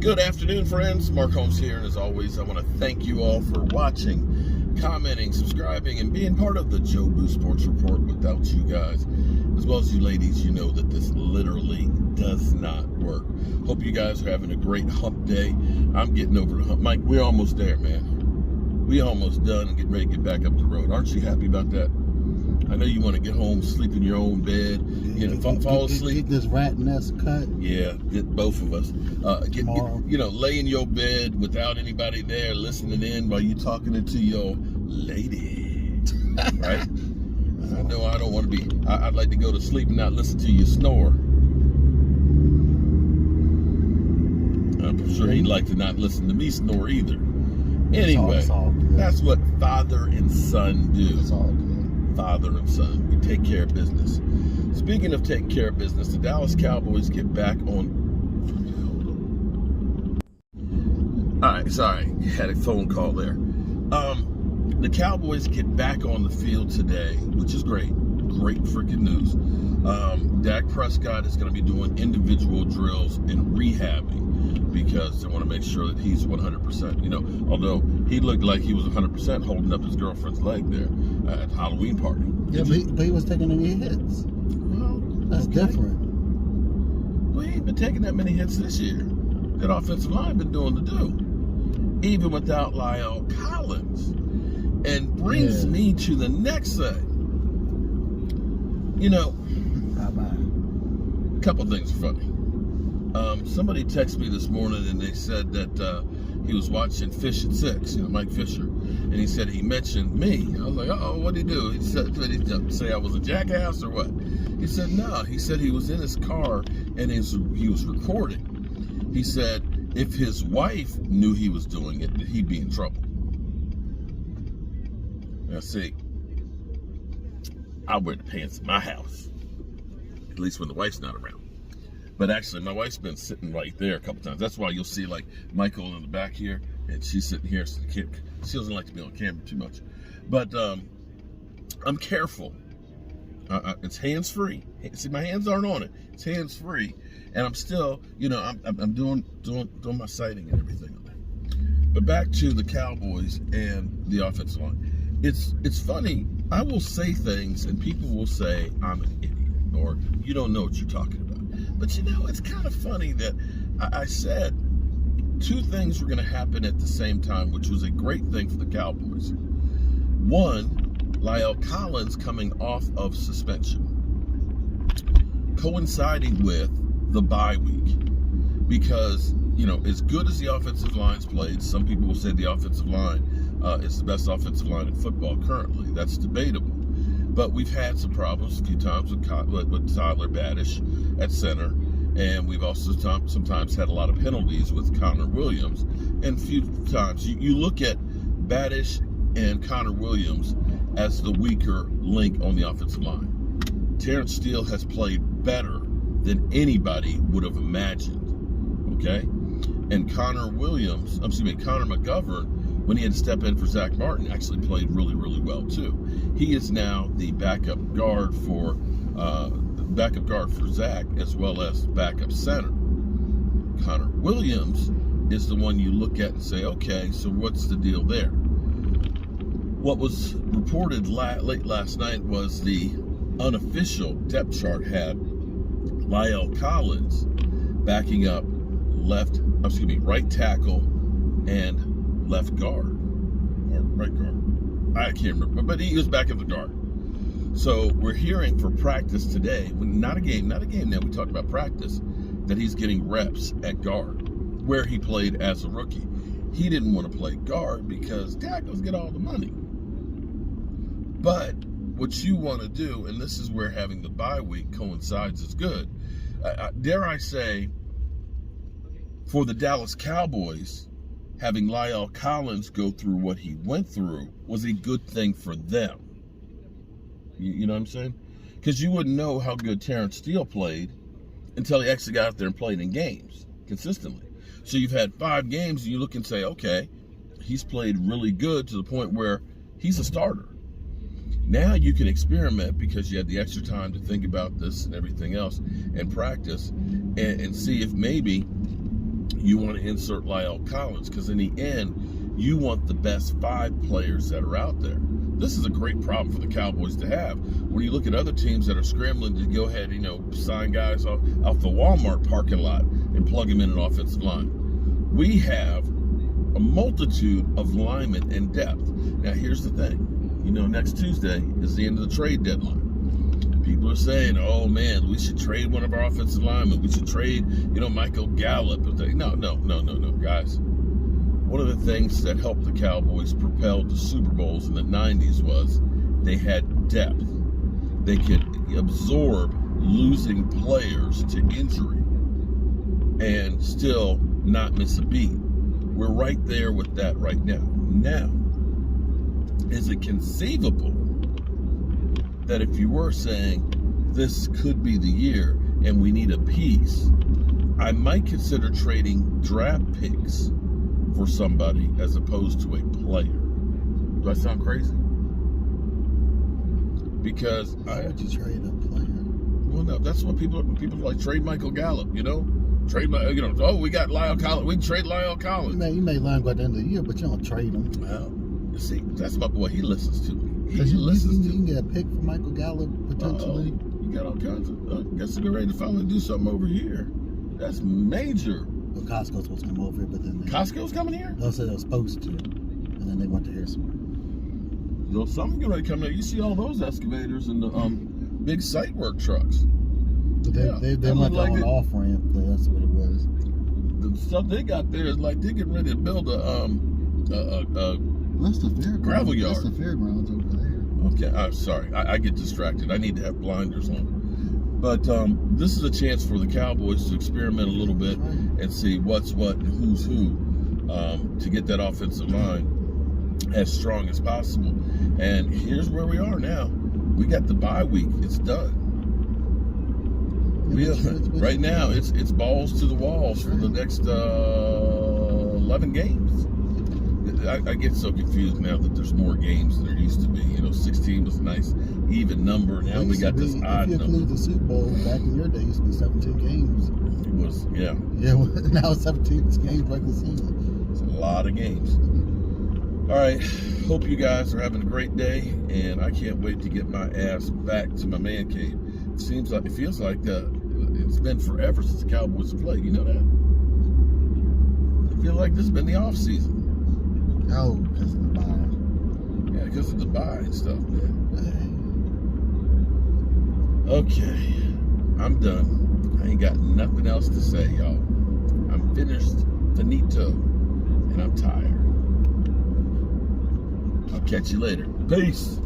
Good afternoon, friends. Mark Holmes here, and as always, I want to thank you all for watching, commenting, subscribing, and being part of the Jobu Sports Report. Without you guys, as well as you ladies, you know that this literally does not work. Hope you guys are having a great hump day. I'm getting over the hump. Mike, we're almost there, man. We almost done and getting ready to get back up the road. Aren't you happy about that? I know you want to get home, sleep in your own bed, fall asleep. Get this rat nest cut. Yeah, get both of us. Lay in your bed without anybody there listening in while you talking it to your lady, right? I know I don't want to be. I'd like to go to sleep and not listen to you snore. I'm sure he'd like to not listen to me snore either. Anyway, it's all good. That's what father and son do. It's all good. Father and son, we take care of business. Speaking of taking care of business, the Dallas Cowboys get back on. All right, sorry, had a phone call there. The Cowboys get back on the field today, which is great freaking news. Dak Prescott is going to be doing individual drills and rehabbing because they want to make sure that he's 100%. Although he looked like he was 100% holding up his girlfriend's leg there at the Halloween party. Yeah, but he was taking any hits. Well, that's different. We ain't been taking that many hits this year. That offensive line been doing the do, even without La'el Collins. And brings me to the next thing. A couple things are funny. Somebody texted me this morning and they said that he was watching Fish at 6, Mike Fisher, and he said he mentioned me. I was like, uh-oh, what'd he do? He said, did he say I was a jackass or what? He said, no. He said he was in his car and he was recording. He said if his wife knew he was doing it, that he'd be in trouble. Now, see, I wear the pants in my house, at least when the wife's not around. But actually, my wife's been sitting right there a couple times. That's why you'll see, like, Michael in the back here, and she's sitting here. So she doesn't like to be on camera too much. But I'm careful. It's hands-free. See, my hands aren't on it. It's hands-free. And I'm still, I'm doing my sighting and everything on it. But back to the Cowboys and the offensive line. It's funny. I will say things, and people will say I'm an idiot, or you don't know what you're talking about. But it's kind of funny that I said two things were going to happen at the same time, which was a great thing for the Cowboys. One, La'el Collins coming off of suspension, coinciding with the bye week. Because, as good as the offensive line's played, some people will say the offensive line is the best offensive line in football currently. That's debatable. But we've had some problems a few times with Tyler Badish at center, and we've also sometimes had a lot of penalties with Connor Williams. And a few times you look at Badish and Connor Williams as the weaker link on the offensive line. Terrence Steele has played better than anybody would have imagined. Okay, and Connor McGovern, when he had to step in for Zach Martin, actually played really, really well too. He is now the backup guard for Zach, as well as backup center. Connor Williams is the one you look at and say, okay, so what's the deal there? What was reported late last night was the unofficial depth chart had La'el Collins backing up right tackle and left guard, or right guard. I can't remember, but he was back at the guard. So we're hearing for practice today, not a game now, we talk about practice, that he's getting reps at guard, where he played as a rookie. He didn't want to play guard because tackles get all the money. But what you want to do, and this is where having the bye week coincides, is good. Dare I say, for the Dallas Cowboys, having La'el Collins go through what he went through was a good thing for them. You know what I'm saying? Because you wouldn't know how good Terrence Steele played until he actually got out there and played in games consistently. So you've had 5 games, and you look and say, okay, he's played really good to the point where he's a starter. Now you can experiment because you had the extra time to think about this and everything else and practice and see if maybe you want to insert Lyle Collins, because in the end, you want the best 5 players that are out there. This is a great problem for the Cowboys to have. When you look at other teams that are scrambling to go ahead, sign guys off the Walmart parking lot and plug them in an offensive line. We have a multitude of linemen and depth. Now, here's the thing. Next Tuesday is the end of the trade deadline. People are saying, oh, man, we should trade one of our offensive linemen. We should trade, Michael Gallup. No, guys. One of the things that helped the Cowboys propel to Super Bowls in the 90s was they had depth. They could absorb losing players to injury and still not miss a beat. We're right there with that right now. Now, is it conceivable that if you were saying this could be the year and we need a piece, I might consider trading draft picks for somebody as opposed to a player? Do I sound crazy? Because Why would you trade a player? well, no, that's what people like. Trade Michael Gallup, trade oh, we got Lyle Collins, we can trade Lyle Collins. You may learn by the end of the year, but you don't trade him. Well, you see, that's my boy. He listens to me. He Because listens you to can me. get a pick for Michael Gallup potentially. You got all kinds of. Guess they're ready to finally do something over here. That's major. But Costco's supposed to come over here, but then Costco's coming here. they said they were supposed to, and then they went to Harrisonburg. Something getting ready to come there. You see all those excavators and the big site work trucks. But they Yeah, they that went looked like on it. off ramp. That's what it was. The stuff they got there is like they're getting ready to build a That's the fairgrounds. Gravel yard. That's the fairgrounds over there. Okay, I'm sorry. I get distracted. I need to have blinders on. But this is a chance for the Cowboys to experiment a little bit and see what's what and who's who to get that offensive line as strong as possible. And here's where we are now. We got the bye week. It's done. Right now, it's balls to the walls for the next 11 games. I get so confused now that there's more games than there used to be. 16 was a nice even number. Now we got this odd If you number. include the Super Bowl, back in your day, it used to be 17 games. It was, yeah, Yeah, now it's 17 games regular season. it's a lot of games. All right, hope you guys are having a great day, and I can't wait to get my ass back to my man cave. It feels like it's been forever since the Cowboys have played. You know that? I feel like this has been the off season. Oh, because of the bye. Yeah, because of the bye and stuff, man. Hey. Okay, I'm done. I ain't got nothing else to say, y'all. I'm finished, finito, and I'm tired. I'll catch you later. Peace.